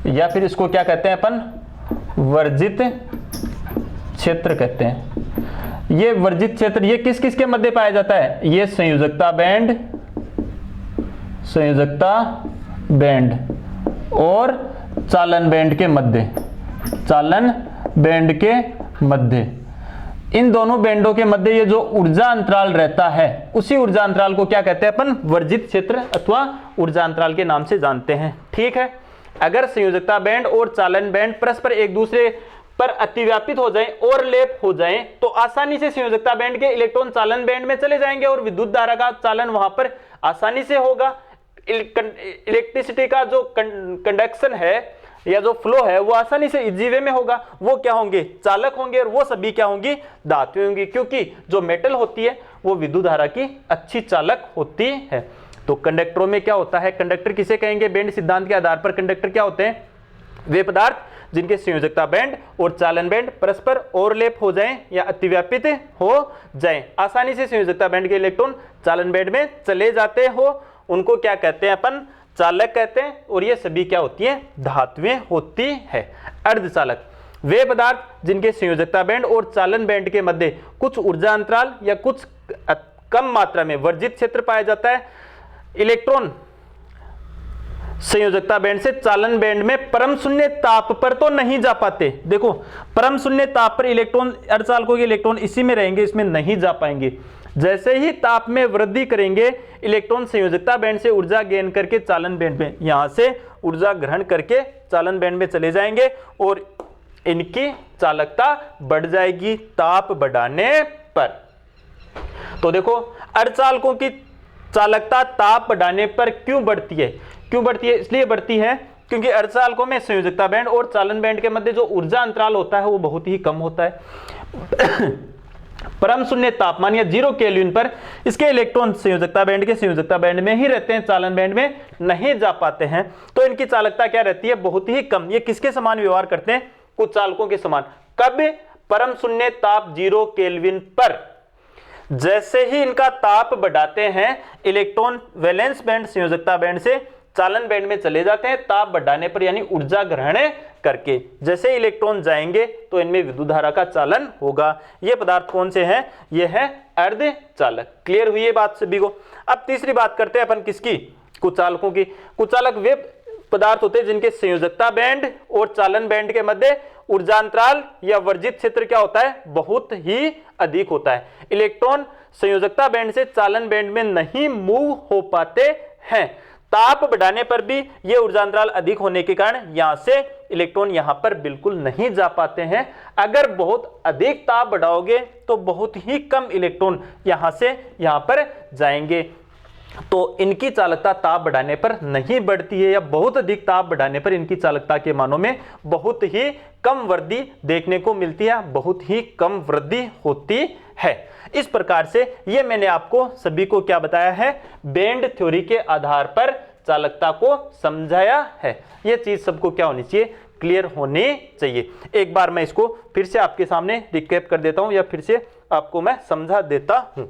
A: या फिर इसको क्या कहते हैं अपन, वर्जित क्षेत्र कहते हैं। ये वर्जित क्षेत्र ये किस किस के मध्य पाया जाता है, ये संयोजकता बैंड, संयोजकता बैंड और चालन बैंड के मध्य, चालन बैंड के मध्य। इन दोनों बैंडों के मध्य ये जो ऊर्जा अंतराल रहता है उसी ऊर्जा अंतराल को क्या कहते हैं अपन, वर्जित क्षेत्र अथवा ऊर्जा अंतराल के नाम से जानते हैं। ठीक है। अगर संयोजकता बैंड और चालन बैंड परस्पर एक दूसरे पर अतिव्यापित हो जाएं, ओवरलैप हो जाएं, तो आसानी से संयोजकता बैंड के इलेक्ट्रॉन चालन बैंड में चले जाएंगे और विद्युत धारा का चालन वहां पर आसानी से होगा। इलेक्ट्रिसिटी का जो कंडक्शन है या जो फ्लो है वो आसानी से इजी वे में होगा। वो क्या होंगे? चालक होंगे, और वो सभी क्या होंगी? धातुएं होंगी, क्योंकि जो मेटल होती है वो विद्युत धारा की अच्छी चालक होती है। तो कंडक्टरों में क्या होता है? कंडक्टर किसे कहेंगे? बैंड सिद्धांत के आधार पर कंडक्टर क्या होते हैं? वे पदार्थ जिनके संयोजकता बैंड और चालन बैंड परस्पर ओवरलैप हो जाएं या अतिव्यापित हो जाएं, आसानी से संयोजकता बैंड के इलेक्ट्रॉन चालन बैंड में चले जाते हो, उनको क्या कहते हैं? अपन चालक कहते हैं। और ये सभी क्या होती है? धातुएं होती है। अर्धचालक वे पदार्थ जिनके संयोजकता बैंड और चालन बैंड के मध्य कुछ ऊर्जा अंतराल या कुछ कम मात्रा में वर्जित क्षेत्र पाया जाता है। इलेक्ट्रॉन संयोजकता बैंड से चालन बैंड में परम शून्य ताप पर तो नहीं जा पाते। देखो, परम शून्य ताप पर इलेक्ट्रॉन, अर्धचालकों के इलेक्ट्रॉन इसी में रहेंगे, इसमें नहीं जा पाएंगे। जैसे ही ताप में वृद्धि करेंगे, इलेक्ट्रॉन संयोजकता बैंड से ऊर्जा गेन करके चालन बैंड में, यहां से ऊर्जा ग्रहण करके चालन बैंड में चले जाएंगे और इनकी चालकता बढ़ जाएगी ताप बढ़ाने पर। तो देखो, अर्धचालकों की चालकता ताप बढ़ाने पर क्यों बढ़ती है? क्यों बढ़ती है? इसलिए बढ़ती है क्योंकि अर्धचालकों में संयोजकता बैंड और चालन बैंड के मध्य जो ऊर्जा अंतराल होता है वो बहुत ही कम होता है। परम शून्य तापमान या 0 केल्विन पर इसके इलेक्ट्रॉन संयोजकता बैंड के संयोजकता बैंड में ही रहते हैं, चालन बैंड में नहीं जा पाते हैं। तो इनकी चालकता क्या रहती है? बहुत ही कम। ये किसके समान व्यवहार करते हैं? कुछ चालकों के समान। कब? परम शून्य ताप 0 केल्विन पर। जैसे ही इनका ताप बढ़ाते हैं, इलेक्ट्रॉन वैलेंस बैंड संयोजकता बैंड से चालन बैंड में चले जाते हैं ताप बढ़ाने पर, यानी ऊर्जा ग्रहण करके। जैसे इलेक्ट्रॉन जाएंगे तो इनमें विद्युत धारा का चालन होगा। ये पदार्थ कौन से हैं? ये है अर्धचालक। क्लियर हुई ये बात सभी को? अब तीसरी बात करते हैं अपन किसकी? कुचालकों की। कुचालक वे पदार्थ होते हैं जिनके संयोजकता बैंड और चालन बैंड के मध्य ऊर्जा अंतराल या वर्जित क्षेत्र क्या होता है? बहुत ही अधिक होता है। इलेक्ट्रॉन संयोजकता बैंड से चालन बैंड में नहीं मूव हो पाते हैं। ताप बढ़ाने पर भी ये ऊर्जा अंतराल अधिक होने के कारण यहां से इलेक्ट्रॉन यहां पर बिल्कुल नहीं जा पाते हैं। अगर बहुत अधिक ताप बढ़ाओगे तो बहुत ही कम इलेक्ट्रॉन यहां से यहां पर जाएंगे। तो इनकी चालकता ताप बढ़ाने पर नहीं बढ़ती है, या बहुत अधिक ताप बढ़ाने पर इनकी चालकता के मानों में बहुत ही कम वृद्धि देखने को मिलती है, बहुत ही कम वृद्धि होती है। इस प्रकार से ये मैंने आपको सभी को क्या बताया है? बैंड थ्योरी के आधार पर चालकता को समझाया है। ये चीज सबको क्या होनी चाहिए? क्लियर होनी चाहिए। एक बार मैं इसको फिर से आपके सामने रिकैप कर देता हूं, या फिर से आपको मैं समझा देता हूं।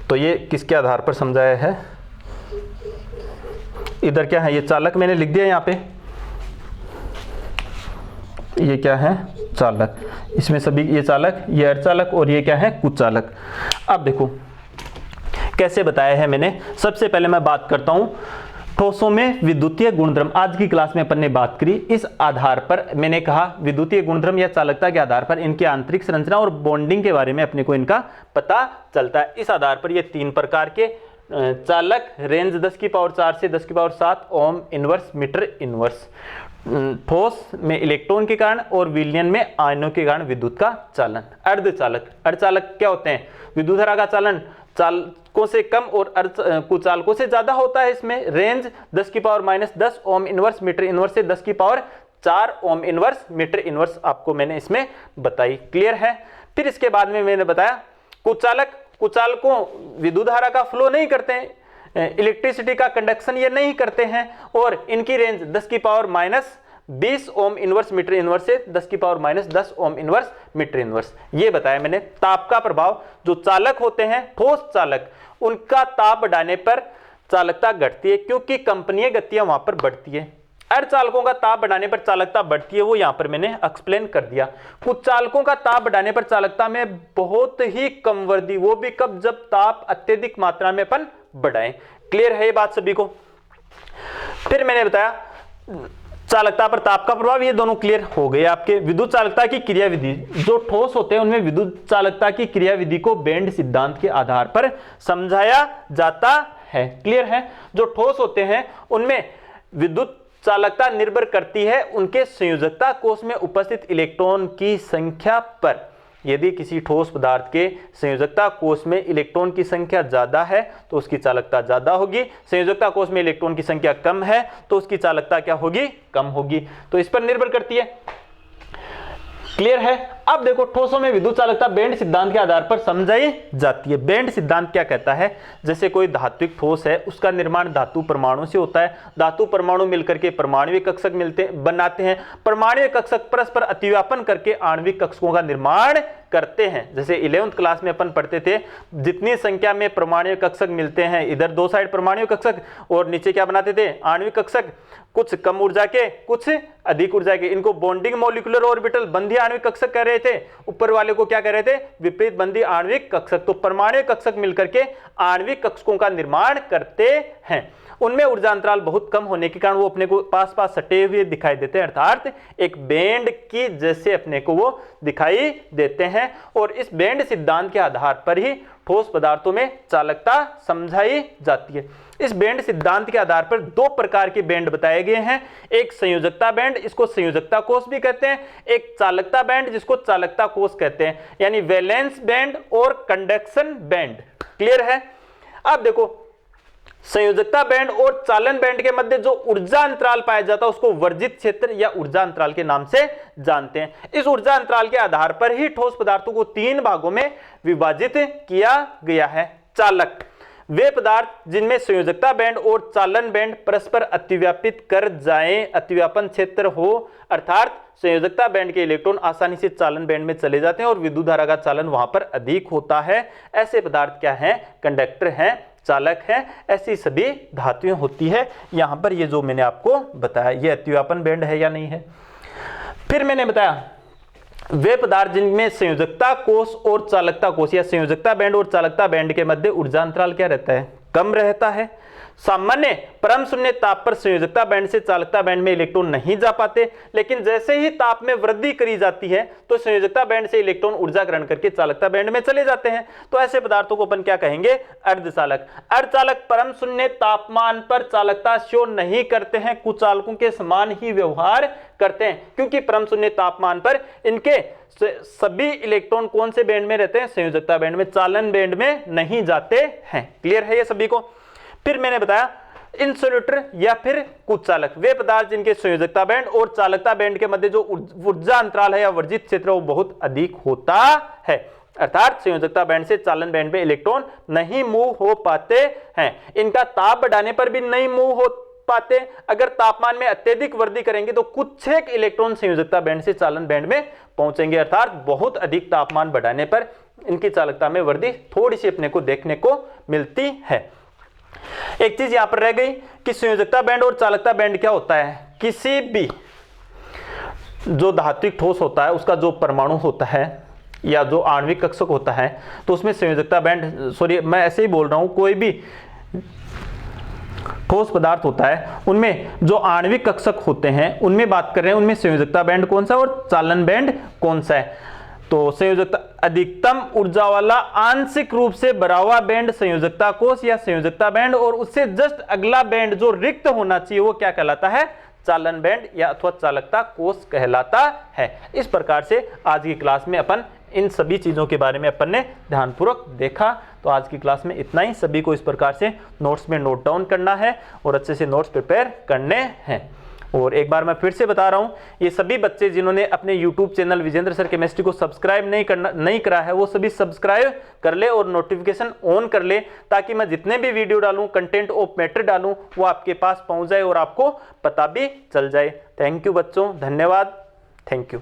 A: तो ये किसके आधार पर समझाया है? इधर क्या है? ये चालक मैंने लिख दिया यहाँ पे। ये क्या है? चालक। इसमें सभी ये चालक, ये अर्धचालक और ये क्या है? कुचालक। अब देखो कैसे बताया है मैंने। सबसे पहले मैं बात करता हूं ठोसों में विद्युतीय गुणधर्म। आज की क्लास में अपन ने बात करी, इस आधार पर मैंने कहा विद्युतीय गुणधर्म या चालकता के आधार पर इनकी आंतरिक संरचना और बॉन्डिंग के बारे में अपने को इनका पता चलता है। इस आधार पर ये 3 प्रकार के चालक, रेंज 10⁴ से 10⁷ ओम इनवर्स मीटर इनवर्स, ठोस में इलेक्ट्रॉन के कारण और विलयन में आयनों के कारण विद्युत का चालन। अर्धचालक, अर्धचालक क्या होते हैं? विद्युत धारा का चालन चालकों से कम और कुचालकों से ज्यादा होता है। इसमें range 10⁻⁻10 ohm inverse metre inverse से 10⁴ ओम इनवर्स मीटर इनवर्स आपको मैंने इसमें बताई। क्लियर है? फिर इसके बाद में मैंने बताया कुचालक, कुचालकों विद्युत धारा का फ्लो नहीं करते हैं, इलेक्ट्रिसिटी का कंडक्शन ये नहीं करते हैं, और इनकी range 10⁻20 ohm inverse metre inverse से 10⁻10 ओम इनवर्स मीटर इनवर्स। ये बताया मैंने। ताप का प्रभाव, जो चालक होते हैं ठोस चालक, उनका ताप बढ़ाने पर चालकता घटती है क्योंकि कंपनीय गतियां वहां पर बढ़ती है। अर्धचालकों का ताप बढ़ाने पर चालकता बढ़ती है, वो यहां पर मैंने एक्सप्लेन कर दिया। कुछ चालकों का ताप बढ़ाने पर चालकता में बहुत ही कम वृद्धि, वो भी कब? जब ताप अत्यधिक मात्रा में अपन बढ़ाएं। क्लियर है ये बात सभी को? फिर मैंने बताया चालकता पर ताप का प्रभाव, ये दोनों क्लियर हो गए आपके। विद्युत चालकता की क्रियाविधि, जो ठोस होते हैं उनमें विद्युत चालकता की क्रियाविधि को बैंड सिद्धांत के आधार पर समझाया जाता है। क्लियर है? जो ठोस होते हैं उनमें विद्युत चालकता निर्भर करती है उनके संयोजकता कोष में उपस्थित इलेक्ट्रॉन की संख्या पर। यदि किसी ठोस पदार्थ के संयोजकता कोष में इलेक्ट्रॉन की संख्या ज्यादा है तो उसकी चालकता ज्यादा होगी, संयोजकता कोष में इलेक्ट्रॉन की संख्या कम है तो उसकी चालकता क्या होगी, कम होगी। तो इस पर निर्भर करती है। क्लियर है। अब देखो ठोसों में विद्युत चालकता बेंड सिद्धांत के आधार पर समझाई जाती है। बेंड सिद्धांत क्या कहता है, जैसे कोई धात्विक ठोस है, उसका निर्माण धातु परमाणु से होता है, धातु परमाणु मिलकर के परमाणुविक कक्षक बनाते हैं, परमाणुविक कक्षक परस्पर अतिव्यापन करके आणविक कक्षकों का निर्माण करते हैं। जैसे 11वीं क्लास में अपन पढ़ते थे, जितनी संख्या में परमाणुविक कक्षक मिलते हैं, इधर दो साइड परमाणुविक कक्षक और नीचे क्या बनाते थे, आणविक कक्षक, कुछ कम ऊर्जा के कुछ अधिक ऊर्जा के, इनको बॉन्डिंग मॉलिक्यूलर ऑर्बिटल बंधी आणविक कक्षक कह रहे थे, ऊपर वाले को क्या कह रहे थे, विपरीत बंधी आणविक कक्षक। तो परमाणुविक कक्षक मिलकर के आणविक कक्षकों का निर्माण करते हैं। उनमें ऊर्जा अंतराल बहुत कम होने के कारण वो अपने को पास पास सटे हुए दिखाई देते हैं, अर्थात एक बैंड की जैसे अपने को वो दिखाई देते हैं। और इस बैंड सिद्धांत के आधार पर ही ठोस पदार्थों में चालकता समझाई जाती है। इस बैंड सिद्धांत के आधार पर दो प्रकार के बैंड बताए गए हैं, एक संयोजकता बैंड, इसको संयोजकता कोष भी कहते हैं, एक चालकता बैंड जिसको चालकता कोष कहते हैं, यानी वैलेंस बैंड और कंडक्शन बैंड। क्लियर है। अब देखो संयोजकता बैंड और चालन बैंड के मध्य जो ऊर्जा अंतराल पाया जाता है उसको वर्जित क्षेत्र या ऊर्जा अंतराल के नाम से जानते हैं। इस ऊर्जा अंतराल के आधार पर ही ठोस पदार्थों को तीन भागों में विभाजित किया गया है। चालक वे पदार्थ जिनमें संयोजकता बैंड और चालन बैंड परस्पर अतिव्यापित कर जाएं, अतिव्यापन क्षेत्र हो, अर्थात संयोजकता बैंड के इलेक्ट्रॉन आसानी से चालन बैंड में चले जाते हैं और विद्युत धारा का चालन वहां पर अधिक होता है। ऐसे पदार्थ क्या हैं, कंडक्टर हैं, चालक है। ऐसी सभी धातुएं होती है। यहां पर ये जो मैंने आपको बताया ये अतिव्यापन बैंड है या नहीं है। फिर मैंने बताया वे पदार्थ जिनमें संयोजकता कोष और चालकता कोष या संयोजकता बैंड और चालकता बैंड के मध्य ऊर्जा अंतराल क्या रहता है, कम रहता है। सामान्य परम शून्य ताप पर संयोजकता बैंड से चालकता बैंड में इलेक्ट्रॉन नहीं जा पाते, लेकिन जैसे ही ताप में वृद्धि करी जाती है तो संयोजकता बैंड से इलेक्ट्रॉन ऊर्जा ग्रहण करके चालकता बैंड में चले जाते हैं। तो ऐसे पदार्थों को अपन क्या कहेंगे, अर्धचालक। अर्धचालक परम शून्य तापमान पर चालकता शो नहीं करते हैं, कुचालकों के समान ही व्यवहार करते हैं, क्योंकि परम शून्य तापमान पर इनके सभी इलेक्ट्रॉन कौन से बैंड में रहते हैं, संयोजकता बैंड में, चालन बैंड में नहीं जाते हैं। क्लियर है ये सभी को। फिर मैंने बताया इंसुलेटर या फिर कुचालक वे पदार्थ जिनके संयोजकता बैंड और चालकता बैंड के मध्य जो ऊर्जा अंतराल है या वर्जित क्षेत्र वो बहुत अधिक होता है, अर्थात संयोजकता बैंड से चालन बैंड में इलेक्ट्रॉन नहीं मूव हो पाते हैं। इनका ताप बढ़ाने पर भी नहीं मूव हो पाते। अगर तापमान में अत्यधिक वृद्धि करेंगे तो कुछ एक इलेक्ट्रॉन संयोजकता बैंड से चालन बैंड में पहुंचेंगे, अर्थात बहुत अधिक तापमान बढ़ाने पर इनकी चालकता में वृद्धि थोड़ी सी अपने को देखने को मिलती है। एक चीज यहां पर रह गई कि संयोजकता बैंड और चालकता बैंड क्या होता है, किसी भी जो धात्विक ठोस होता है उसका जो परमाणु होता है या जो आणविक कक्षक होता है तो उसमें संयोजकता बैंड, सॉरी मैं ऐसे ही बोल रहा हूं, कोई भी ठोस पदार्थ होता है उनमें जो आणविक कक्षक होते हैं उनमें बात कर रहे हैं, उनमें संयोजकता बैंड कौन सा और चालन बैंड कौन सा है। तो संयोजकता अधिकतम ऊर्जा वाला आंशिक रूप से भरा हुआ बैंड संयोजकता कोष या संयोजकता बैंड, और उससे जस्ट अगला बैंड जो रिक्त होना चाहिए वो क्या कहलाता है, चालन बैंड या अथवा चालकता कोष कहलाता है। इस प्रकार से आज की क्लास में अपन इन सभी चीजों के बारे में अपन ने ध्यानपूर्वक देखा। तो आज की क्लास में इतना ही। सभी को इस प्रकार से नोट्स में नोट डाउन करना है और अच्छे से नोट्स प्रिपेयर करने हैं। और एक बार मैं फिर से बता रहा हूं, ये सभी बच्चे जिन्होंने अपने YouTube channel Vijendra sir chemistry को सब्सक्राइब नहीं करा है वो सभी सब्सक्राइब कर ले और नोटिफिकेशन ऑन कर ले, ताकि मैं जितने भी वीडियो डालूं, कंटेंट ऑफ मैटर डालूं, वो आपके पास पहुंच जाए और आपको पता भी चल जाए। थैंक यू बच्चों, धन्यवाद, थैंक यू।